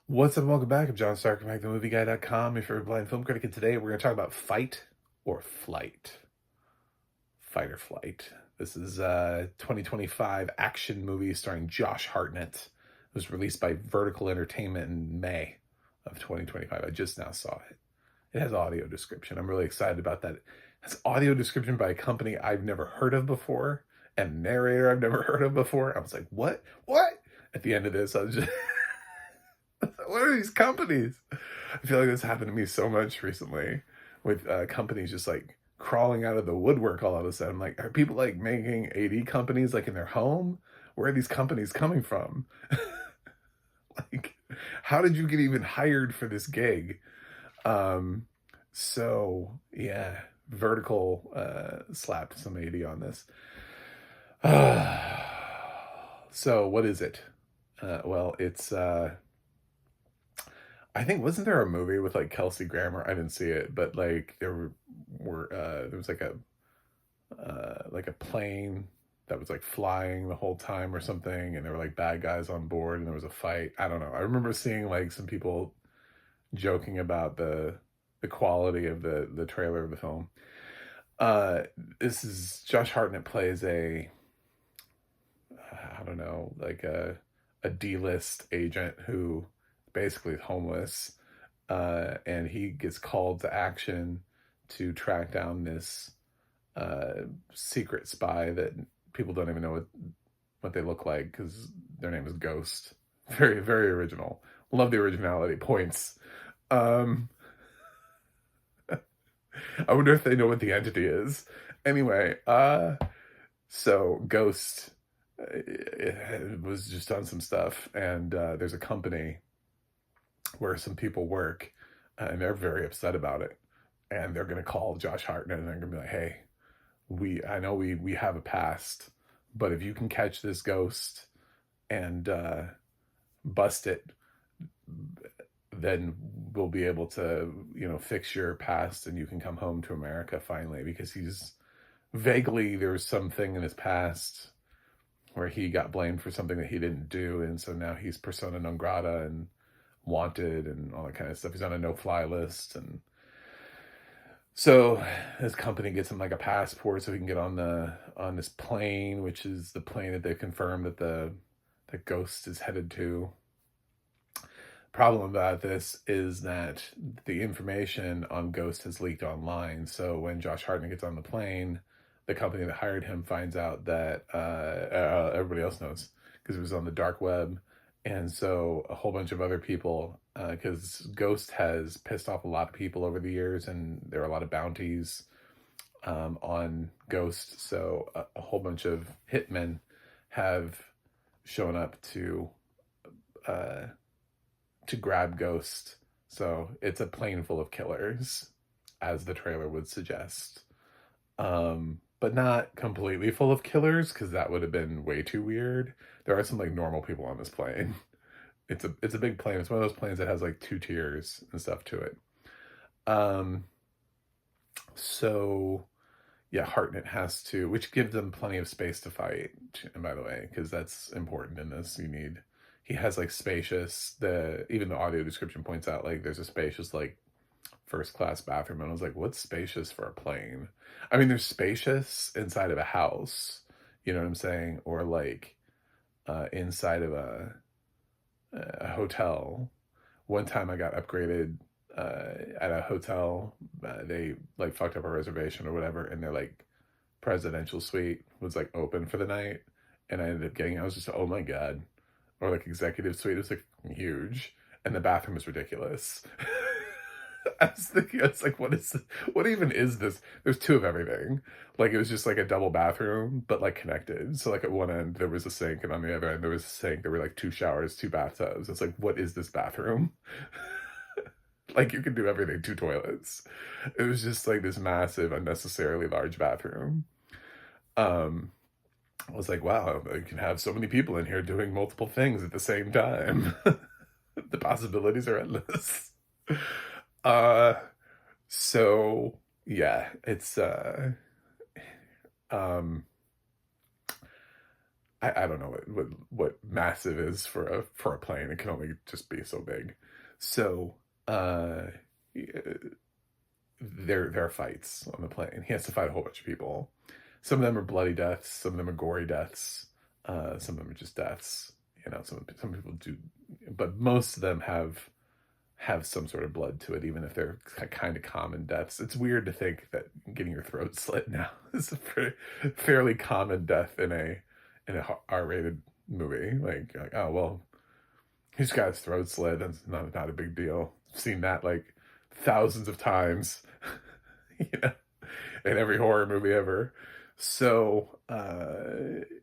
What's up and welcome back. I'm John Stark from HackTheMovieGuy.com, your favorite blind film critic, and today we're going to talk about Fight or Flight. Fight or Flight. This is a 2025 action movie starring Josh Hartnett. It was released by Vertical Entertainment in May of 2025. I just now saw it. It has audio description. I'm really excited about that. It has audio description by a company I've never heard of before and a narrator I've never heard of before. I was like, what? What? At the end of this, I was just... What are these companies? I feel like this happened to me so much recently with companies just like crawling out of the woodwork all of a sudden. Like, are people like making AD companies like in their home? Where are these companies coming from? Like, how did you get even hired for this gig? So yeah, Vertical slapped some AD on this. So what is it? Well, it's I think, wasn't there a movie with like Kelsey Grammer? I didn't see it, but like there was like a plane that was like flying the whole time or something, and there were like bad guys on board, and there was a fight. I don't know. I remember seeing like some people joking about the quality of the trailer of the film. Uh, this is Josh Hartnett plays a I don't know, like a D-list agent who basically is homeless, and he gets called to action to track down this secret spy that people don't even know what they look like because their name is Ghost. Very, very original. Love the originality. Points. Um, I wonder if they know what the entity is. Anyway, so Ghost it was just on some stuff, and there's a company where some people work, and they're very upset about it, and they're going to call Josh Hartnett, and they're going to be like, hey, I know we have a past, but if you can catch this ghost and bust it, then we'll be able to, fix your past, and you can come home to America finally, because there's something in his past where he got blamed for something that he didn't do, and so now he's persona non grata and wanted and all that kind of stuff. He's on a no-fly list, and so his company gets him like a passport so he can get on this plane, which is the plane that they confirmed that the ghost is headed to. Problem about this is that the information on Ghost has leaked online. So when Josh Hartnett gets on the plane, the company that hired him finds out that everybody else knows because it was on the dark web. And so a whole bunch of other people, because Ghost has pissed off a lot of people over the years, and there are a lot of bounties on Ghost. So a whole bunch of hitmen have shown up to grab Ghost. So it's a plane full of killers, as the trailer would suggest. But not completely full of killers, because that would have been way too weird. There are some like normal people on this plane. It's a big plane. It's one of those planes that has like 2 tiers and stuff to it. So yeah, Hartnett has to, which gives them plenty of space to fight. And by the way, because that's important in this, he has like spacious, even the audio description points out like there's a spacious like first class bathroom, and I was like, what's spacious for a plane? I mean, there's spacious inside of a house, you know what I'm saying, or like inside of a hotel. One time I got upgraded at a hotel. They like fucked up a reservation or whatever, and their like presidential suite was like open for the night, and I ended up getting, I was just, oh my god. Or like executive suite, it was like huge, and the bathroom was ridiculous. I was thinking, I was like, what even is this? There's 2 of everything. Like, it was just like a double bathroom, but like connected. So like at one end there was a sink, and on the other end there was a sink. There were like 2 showers, 2 bathtubs. It's like, what is this bathroom? Like, you can do everything, 2 toilets. It was just like this massive, unnecessarily large bathroom. Um, I was like, wow, you can have so many people in here doing multiple things at the same time. The possibilities are endless. Uh, so yeah, it's um I don't know what massive is for a plane. It can only just be so big. So there are fights on the plane. He has to fight a whole bunch of people. Some of them are bloody deaths. Some of them are gory deaths. Some of them are just deaths. You know, some people do, but most of them have some sort of blood to it, even if they're kind of common deaths. It's weird to think that getting your throat slit now is a fairly common death in a R-rated movie. Like, oh well, he's got his throat slit. That's not a big deal. I've seen that like thousands of times, you know, in every horror movie ever. So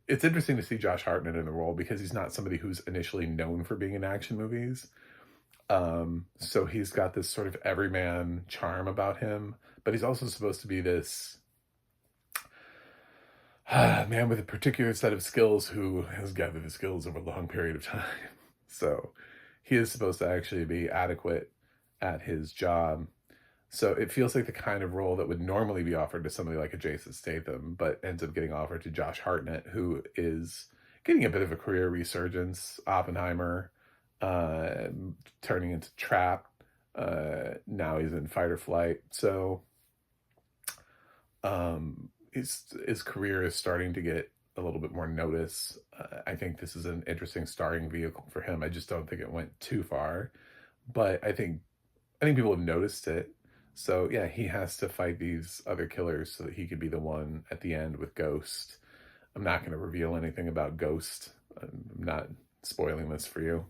it's interesting to see Josh Hartnett in the role because he's not somebody who's initially known for being in action movies. So he's got this sort of everyman charm about him, but he's also supposed to be this man with a particular set of skills who has gathered the skills over a long period of time. So he is supposed to actually be adequate at his job. So it feels like the kind of role that would normally be offered to somebody like a Jason Statham, but ends up getting offered to Josh Hartnett, who is getting a bit of a career resurgence. Oppenheimer, turning into Trap. Now he's in Fight or Flight. So his career is starting to get a little bit more notice. I think this is an interesting starring vehicle for him. I just don't think it went too far, but I think people have noticed it. So yeah, he has to fight these other killers so that he could be the one at the end with Ghost. I'm not going to reveal anything about Ghost. I'm not spoiling this for you.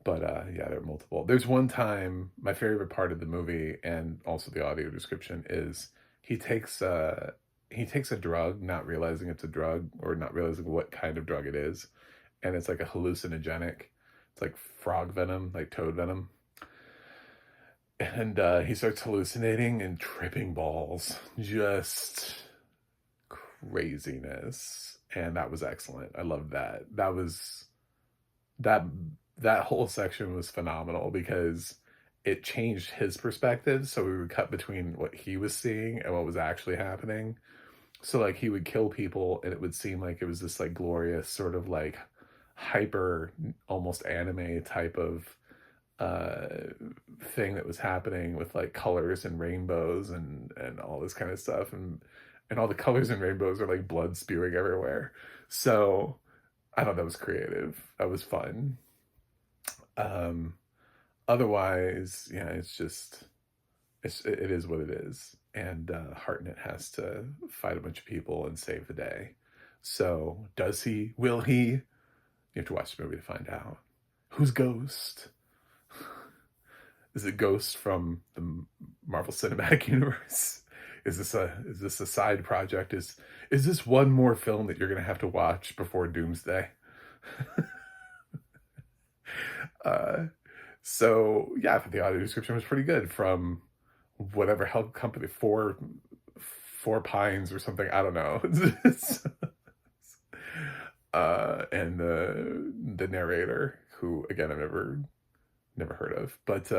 But yeah, there are multiple. There's one time, my favorite part of the movie and also the audio description is he takes a drug, not realizing it's a drug or not realizing what kind of drug it is. And it's like a hallucinogenic. It's like frog venom, like toad venom. And he starts hallucinating and tripping balls. Just craziness. And that was excellent. I loved that. That whole section was phenomenal because it changed his perspective. So we would cut between what he was seeing and what was actually happening. So like he would kill people and it would seem like it was this like glorious sort of like hyper, almost anime type of thing that was happening with like colors and rainbows and all this kind of stuff, and all the colors and rainbows are like blood spewing everywhere. So I thought that was creative. That was fun. Otherwise, yeah, it is what it is. And Hartnett has to fight a bunch of people and save the day. So does he? Will he? You have to watch the movie to find out. Who's Ghost? Is it Ghost from the Marvel Cinematic Universe? Is this a side project? Is this one more film that you're gonna have to watch before Doomsday? So yeah, I thought the audio description was pretty good from whatever hell company, Four Pines or something. I don't know. And the narrator, who again I've never heard of, but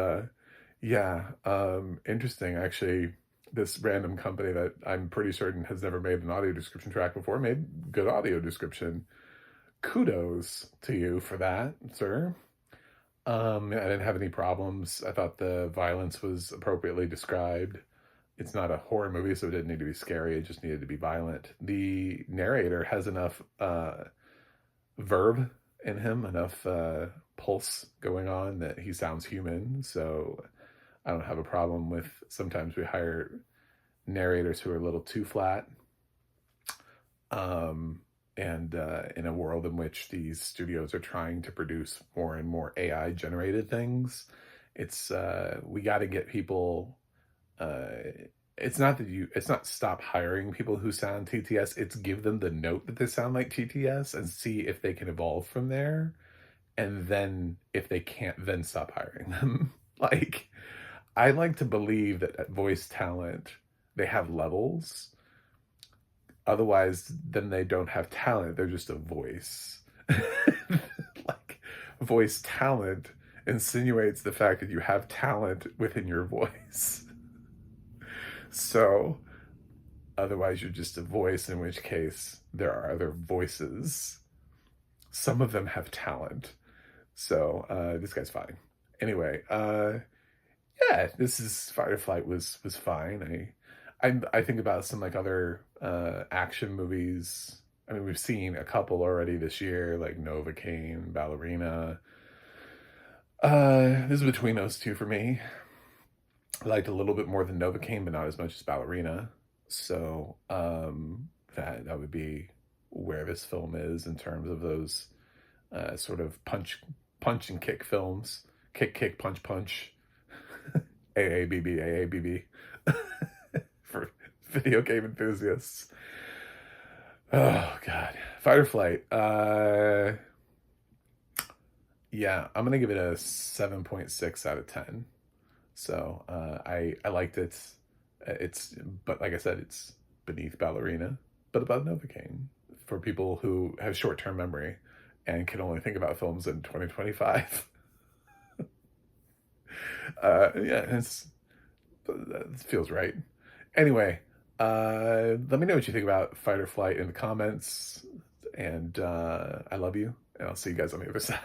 yeah, interesting. Actually, this random company that I'm pretty certain has never made an audio description track before made good audio description. Kudos to you for that, sir. I didn't have any problems. I thought the violence was appropriately described. It's not a horror movie, so it didn't need to be scary. It just needed to be violent. The narrator has enough verb in him, enough pulse going on that he sounds human. So I don't have a problem with, sometimes we hire narrators who are a little too flat. And in a world in which these studios are trying to produce more and more AI generated things, it's we got to get people. It's not stop hiring people who sound TTS. It's give them the note that they sound like TTS and see if they can evolve from there. And then if they can't, then stop hiring them. Like, I like to believe that at voice talent, they have levels. Otherwise, then they don't have talent. They're just a voice. Like, voice talent insinuates the fact that you have talent within your voice. So otherwise you're just a voice, in which case there are other voices some of them have talent. So this guy's fine. Anyway, yeah, this is Fight or Flight was fine. I think about some like other action movies. I mean, we've seen a couple already this year, like Novocaine, Ballerina. This is between those two for me. I liked a little bit more than Novocaine, but not as much as Ballerina. So that would be where this film is in terms of those sort of punch and kick films. Kick, punch, punch. AABB, AABB. For video game enthusiasts. Oh, God. Fight or Flight. Yeah, I'm going to give it a 7.6 out of 10. So I liked it. But like I said, it's beneath Ballerina, but above Novocaine for people who have short-term memory and can only think about films in 2025. Yeah, it feels right. Anyway, let me know what you think about Fight or Flight in the comments, and I love you, and I'll see you guys on the other side.